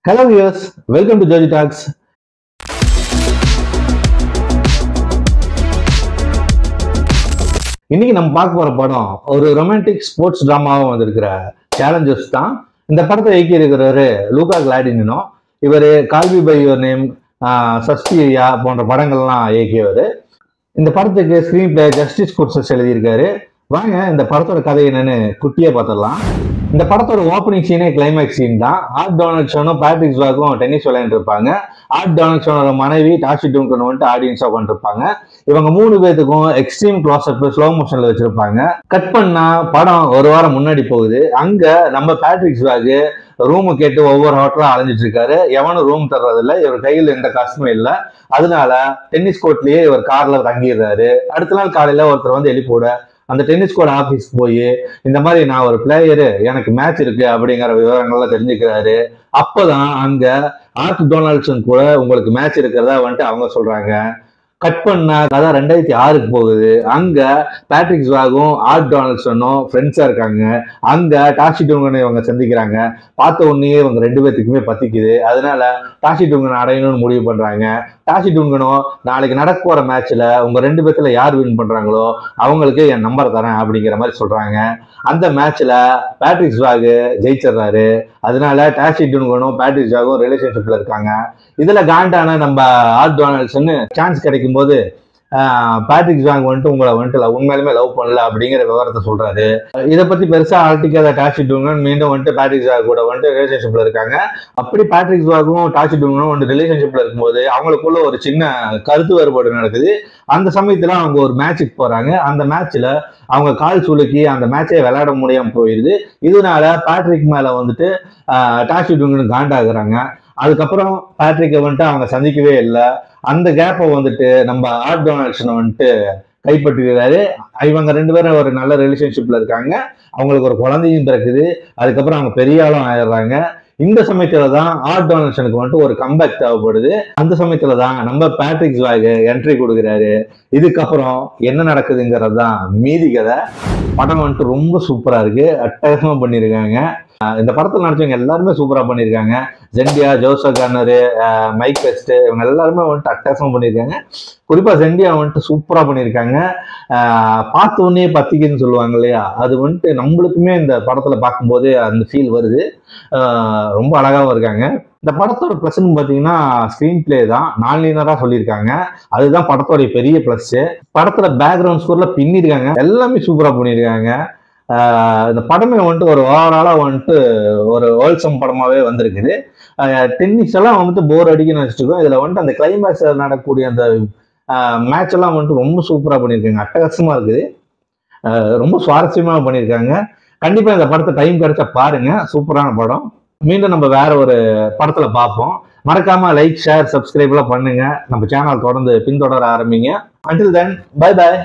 Hello viewers, welcome to Joji Talks. இன்னைக்கு நம்ம பார்க்க போற படம் ஒரு ரொமான்டிக் ஸ்போர்ட்ஸ் டிராமாவும் வந்திருக்கிற சேலஞ்சர்ஸ் தான். இந்த படத்தை இயக்கி இருக்கிறவரு லூகா கிளாடினோ. இவர் கால்வி பை யுவர் நேம், சஸ்பிரியா போன்ற படங்கள்லாம் இயக்கியவர். இந்த படத்துக்கு ஸ்கிரீன் பிளே ஜஸ்டிஸ் குர்சஸ் எழுதியிருக்காரு. வாங்க இந்த படத்தோட கதை என்னன்னு குட்டியா பார்த்துடலாம். இந்த படத்தோட ஓப்பனிங் சீனே கிளைமேக்ஸ் சீன் தான். ஆர்ட் டொனால்ட்சனும் பேட்ரிக் ஸ்வாகும் டென்னிஸ் விளையாண்டு இருப்பாங்க. ஆர்ட் டொனால்ட்சனோட மனைவி டாஷி டூங்கன் வந்துட்டு ஆடியன்ஸா உட்காந்துருப்பாங்க. இவங்க 3 பேத்துக்கும் எக்ஸ்ட்ரீம் க்ளோஸ் அப் ஸ்லோ மோஷன்ல வச்சிருப்பாங்க. கட் பண்ணா படம் ஒரு வாரம் முன்னாடி போகுது. அங்க நம்ம பேட்ரிக் ஸ்வாக் ரூமு கேட்டு ஒவ்வொரு ஹோட்டலா அலைஞ்சிட்டு இருக்காரு. எவனும் ரூம் தர்றதில்ல. இவர் கையில் எந்த காசுமே இல்லை. அதனால டென்னிஸ் கோர்ட்லயே இவர் கார்ல தங்கிடுறாரு. அடுத்த நாள் காலையில ஒருத்தர் வந்து எழுப்பிவிட அந்த டென்னிஸ் கோர்ட் ஆஃபீஸ்க்கு போய் இந்த மாதிரி நான் ஒரு பிளேயரு, எனக்கு மேட்ச் இருக்கு அப்படிங்கிற விவரங்கள்லாம் தெரிஞ்சுக்கிறாரு. அப்போதான் அங்க ஆர்ட் டொனால்ட்சன் கூட உங்களுக்கு மேட்ச் இருக்கிறதா வந்துட்டு அவங்க சொல்றாங்க. கட் பண்ணா கதை 2006க்கு போகுது. அங்க பேட்ரிக் ஸ்வாகும் ஆர்ட் டொனால்ட்சனும் ஃப்ரெண்ட்ஸா இருக்காங்க. அங்க டாஷி டூங்கனை இவங்க சந்திக்கிறாங்க. பார்த்த உடனே இவங்க 2 பேத்துக்குமே பத்திக்குது. அதனால டாஷி டூங்கனை அடையணும்னு முடிவு பண்றாங்க. டாஷி டூங்கனும் நாளைக்கு நடக்க போற மேட்ச்ல உங்க 2 பேத்துல யார் வின் பண்றாங்களோ அவங்களுக்கு என் நம்பர் தரேன் அப்படிங்கிற மாதிரி சொல்றாங்க. அந்த மேட்ச்ல பேட்ரிக் ஸ்வாக் ஜெயிச்சிடுறாரு. அதனால டாஷி டூங்கனும் பேட்ரிக் ஸ்வாகும் ரிலேஷன்ஷிப்ல இருக்காங்க. இதுல காண்டான நம்ம ஆர்ட் டொனால்ட்சன் சான்ஸ் கிடைக்கும் போது பேட்ரிக் ஸ்வாக் வந்துட்டு உங்களை வந்துட்டு உண்மையிலுமே லவ் பண்ணல அப்படிங்கிற விவரத்தை சொல்றாரு. இதை பத்தி பெருசா ஆர்டிக்காத டாஷி டூங்கன் மீண்டும் வந்துட்டு பேட்ரிக் ஸ்வாக் கூட வந்துட்டு ரிலேஷன்ஷிப்ல இருக்காங்க. அப்படி பேட்ரிக் ஸ்வாக்கும் டாஷி டூங்கனும் வந்துட்டு ரிலேஷன்ஷிப்ல இருக்கும்போது அவங்களுக்குள்ள ஒரு சின்ன கருத்து வேறுபாடு நடக்குது. அந்த சமயத்துல அவங்க ஒரு மேட்சுக்கு போறாங்க. அந்த மேட்ச்ல அவங்க கால் சுலுக்கி அந்த மேட்சை விளையாட முடியாம போயிடுது. இதனால பேட்ரிக் மேல வந்துட்டு டாஷி டூங்கன் காண்டாகிறாங்க. அதுக்கப்புறம் பேட்ரிக்கை வந்துட்டு அவங்க சந்திக்கவே இல்லை. அந்த கேப்பை வந்துட்டு நம்ம ஆர்ட் டொனால்ட்சனை வந்துட்டு கைப்பற்றுகிறாரு. இவங்க 2 பேரும் ஒரு நல்ல ரிலேஷன்ஷிப்ல இருக்காங்க. அவங்களுக்கு ஒரு குழந்தையும் பிறக்குது. அதுக்கப்புறம் அவங்க பெரிய ஆளும் ஆயிடுறாங்க. இந்த சமயத்துலதான் ஆர்ட் டொனால்ட்சனுக்கு வந்துட்டு ஒரு கம்பேக் தேவைப்படுது. அந்த சமயத்துலதான் நம்ம பேட்ரிக் ஸ்வாக் என்ட்ரி கொடுக்குறாரு. இதுக்கப்புறம் என்ன நடக்குதுங்கிறது தான் மீதி கதை. படம் வந்துட்டு ரொம்ப சூப்பரா இருக்கு. அட்டகாசமா பண்ணியிருக்காங்க. இந்த படத்தில் நடிச்சவங்க எல்லாருமே சூப்பரா பண்ணியிருக்காங்க. ஜெண்டியா, ஜோசப் கார்னர், மைக் பெஸ்ட் இவங்க எல்லாருமே வந்துட்டு அட்டகாசமா பண்ணியிருக்காங்க. குறிப்பா ஜெண்டியா வந்துட்டு சூப்பரா பண்ணியிருக்காங்க. பார்த்த உடனே பத்திக்குன்னு சொல்லுவாங்க இல்லையா, அது வந்துட்டு நம்மளுக்குமே இந்த படத்துல பார்க்கும்போது அந்த ஃபீல் வருது. ரொம்ப அழகாவும் இருக்காங்க. இந்த படத்தோட பிளஸ்ன்னு பார்த்தீங்கன்னா ஸ்கிரீன் பிளே தான். நான்லீனரா சொல்லியிருக்காங்க. அதுதான் படத்தோடைய பெரிய பிளஸ். படத்துல பேக்ரவுண்ட் ஸ்கோர்ல பின்னிருக்காங்க. எல்லாமே சூப்பரா பண்ணியிருக்காங்க. இந்த படமே வந்துட்டு ஒரு ஓவராலா வந்துட்டு ஒரு ஹோல்சம் படமாவே வந்திருக்குது. டென்னிஸ் எல்லாம் வந்துட்டு போர் அடிக்கணும்னு வச்சுருக்கோம். இதுல வந்துட்டு அந்த கிளைமேக்ஸ் நடக்கக்கூடிய அந்த மேட்ச் எல்லாம் வந்துட்டு ரொம்ப சூப்பரா பண்ணியிருக்காங்க. அட்டகாசமா இருக்குது. ரொம்ப சுவாரஸ்யமா பண்ணியிருக்காங்க. கண்டிப்பா இந்த படத்தை டைம் கிடைச்சா பாருங்க. சூப்பரான படம். மீண்டும் நம்ம வேற ஒரு படத்துல பார்ப்போம். மறக்காம லைக், ஷேர், சப்ஸ்கிரைப் எல்லாம் பண்ணுங்க. நம்ம சேனல் தொடர்ந்து பின்தொடர ஆரம்பிங்க. Until then, bye bye.